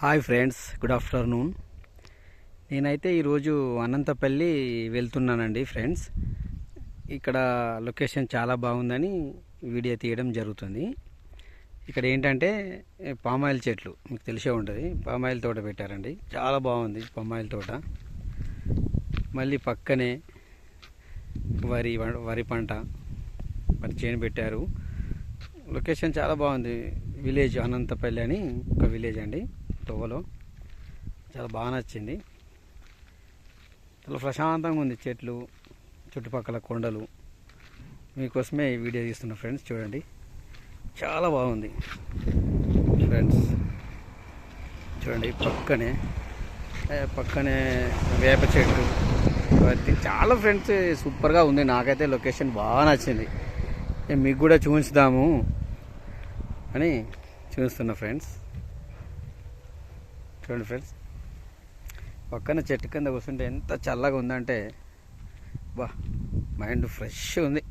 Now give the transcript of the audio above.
Hi friends, good afternoon. నేనైతే ఈరోజు Anantapalli వెళ్తున్నానండి friends. ఇక్కడ లొకేషన్ చాలా బాగుందని వీడియో తీయడం జరుగుతుంది. ఇక్కడ ఏంటంటే పామాయిల్ చెట్లు మీకు తెలిసే ఉంటుంది. పామాయిల్ తోట పెట్టారండి, చాలా బాగుంది పామాయిల్ తోట. మళ్ళీ పక్కనే వరి పంట మరి చేను పెట్టారు. లొకేషన్ చాలా బాగుంది. విలేజ్ అనంతపల్లి అని ఒక విలేజ్ అండి, తోవలో. చాలా బాగా నచ్చింది. చాలా ప్రశాంతంగా ఉంది, చెట్లు, చుట్టుపక్కల కొండలు. మీకోసమే ఈ వీడియో తీస్తున్నా ఫ్రెండ్స్. చూడండి, చాలా బాగుంది ఫ్రెండ్స్. చూడండి, పక్కనే వేప చెట్టు, చాలా ఫ్రెండ్స్ సూపర్గా ఉంది. నాకైతే లొకేషన్ బాగా నచ్చింది. మీకు కూడా చూపిస్తాము అని చూస్తున్నా ఫ్రెండ్స్. చూడండి ఫ్రెండ్స్, పక్కన చెట్టు కింద కూర్చుంటే ఎంత చల్లగా ఉందంటే మైండ్ ఫ్రెష్ ఉంది.